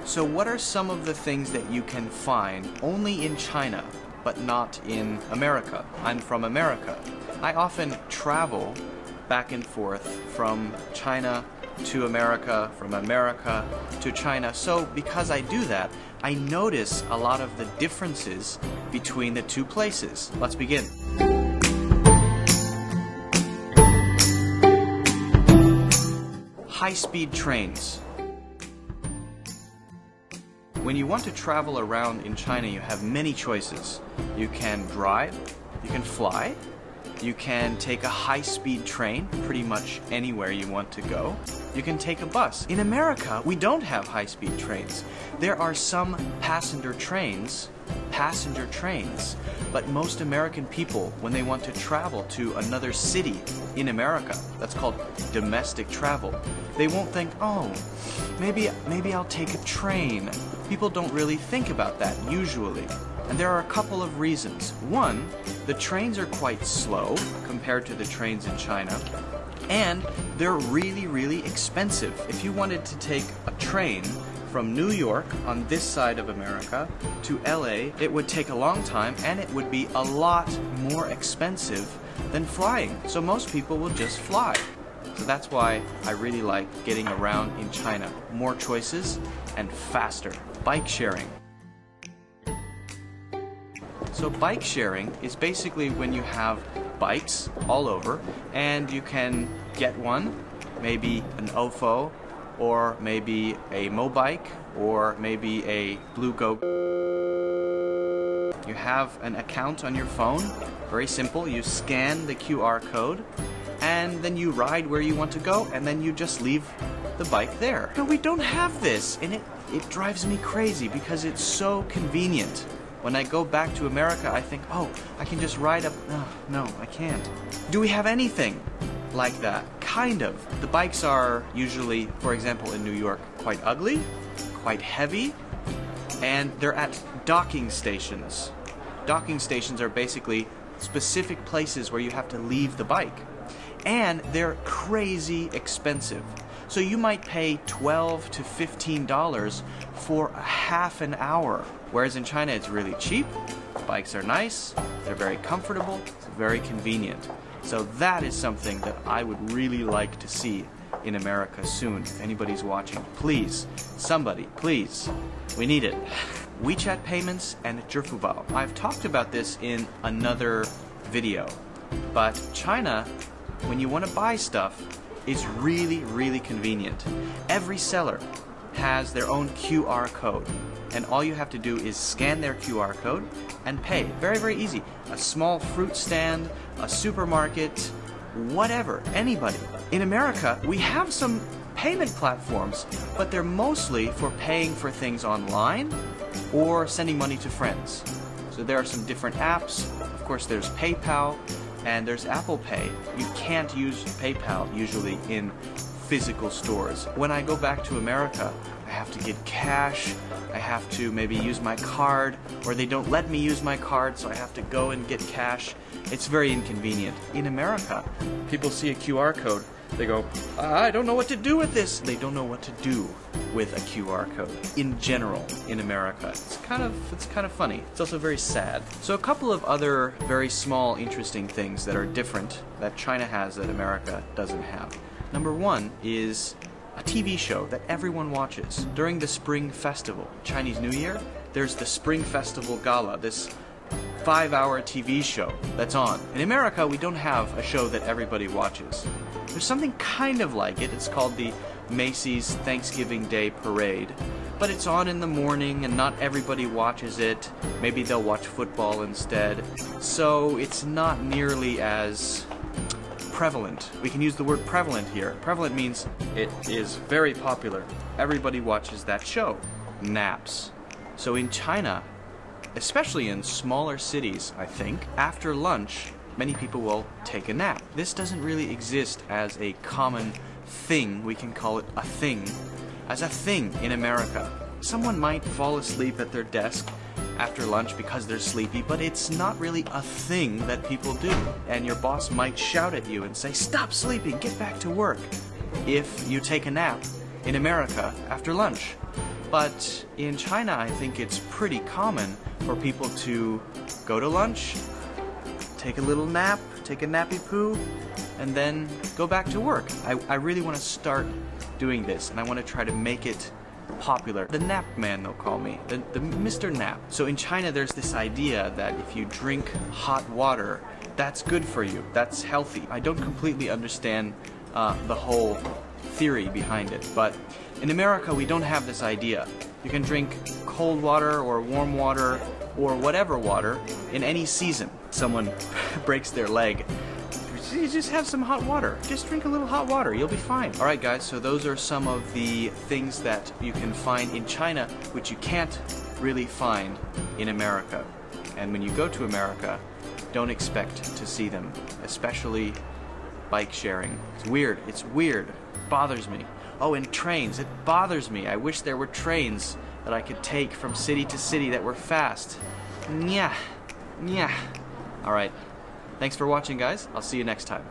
So what are some of the things that you can find only in China, but not in America? I'm from America. I often travel back and forth from China to America, from America to China. So because I do that, I notice a lot of the differences between the two places. Let's begin. High-speed trains. When you want to travel around in China, you have many choices. You can drive, you can fly, you can take a high-speed train pretty much anywhere you want to go. You can take a bus. In America, we don't have high-speed trains. There are some passenger trains, but most American people, when they want to travel to another city in America, that's called domestic travel, they won't think, oh, maybe I'll take a train. People don't really think about that usually. And there are a couple of reasons. One, the trains are quite slow compared to the trains in China, and they're really, really expensive. If you wanted to take a train from New York on this side of America to LA, it would take a long time and it would be a lot more expensive than flying. So most people will just fly. So that's why I really like getting around in China. More choices and faster. Bike sharing. So bike sharing is basically when you have bikes all over and you can get one, maybe an OFO, or maybe a mobike, or maybe a Blue Go. You have an account on your phone, very simple. You scan the QR code and then you ride where you want to go and then you just leave the bike there. No, we don't have this, and it drives me crazy because it's so convenient. When I go back to America, I think, oh, I can just ride up. No, I can't. Do we have anything like that? Kind of. The bikes are usually, for example, in New York, quite ugly, quite heavy, and they're at docking stations. Docking stations are basically specific places where you have to leave the bike. And they're crazy expensive. So you might pay $12 to $15 for a half an hour. Whereas in China it's really cheap, bikes are nice, they're very comfortable, it's very convenient. So that is something that I would really like to see in America soon. If anybody's watching, please, somebody, please, we need it. WeChat payments and Zhifubao. I've talked about this in another video, but China, when you want to buy stuff, is really, really convenient. Every seller has their own QR code, and all you have to do is scan their QR code and pay. Very, very easy. A small fruit stand, a supermarket, whatever, anybody. In America, we have some payment platforms, but they're mostly for paying for things online or sending money to friends. So there are some different apps. Of course, there's PayPal, and there's Apple Pay. You can't use PayPal usually in physical stores. When I go back to America, I have to get cash, I have to maybe use my card, or they don't let me use my card, so I have to go and get cash. It's very inconvenient. In America, people see a QR code, they go, I don't know what to do with this. They don't know what to do with a QR code in general in America. It's kind of funny. It's also very sad. So a couple of other very small interesting things that are different that China has that America doesn't have. Number one is a TV show that everyone watches during the Spring Festival. Chinese New Year, there's the Spring Festival Gala, this 5-hour TV show that's on. In America, we don't have a show that everybody watches. There's something kind of like it. It's called the Macy's Thanksgiving Day Parade. But it's on in the morning and not everybody watches it. Maybe they'll watch football instead. So it's not nearly as prevalent. We can use the word prevalent here. Prevalent means it is very popular. Everybody watches that show. Naps. So in China, especially in smaller cities, I think, after lunch, many people will take a nap. This doesn't really exist as a common thing. We can call it a thing. As a thing in America. Someone might fall asleep at their desk after lunch because they're sleepy, but it's not really a thing that people do. And your boss might shout at you and say, "Stop sleeping, get back to work," if you take a nap in America after lunch. But in China, I think it's pretty common for people to go to lunch, take a little nap, take a nappy poo, and then go back to work. I really want to start doing this, and I want to try to make it popular. The nap man, they'll call me, the Mr. Nap. So in China, there's this idea that if you drink hot water, that's good for you, that's healthy. I don't completely understand the whole theory behind it, but in America, we don't have this idea. You can drink cold water or warm water or whatever water in any season. Someone breaks their leg, you just have some hot water. Just drink a little hot water, you'll be fine. Alright guys, so those are some of the things that you can find in China which you can't really find in America. And when you go to America, don't expect to see them, especially bike sharing. It's weird, it bothers me. Oh, and trains, it bothers me. I wish there were trains that I could take from city to city that were fast. Yeah. Alright, thanks for watching guys, I'll see you next time.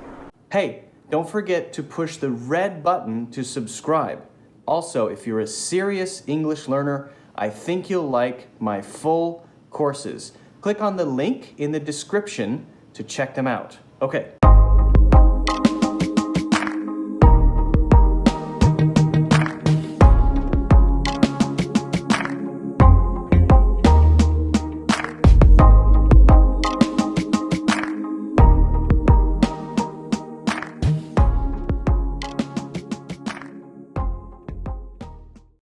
Hey, don't forget to push the red button to subscribe. Also, if you're a serious English learner, I think you'll like my full courses. Click on the link in the description to check them out. Okay.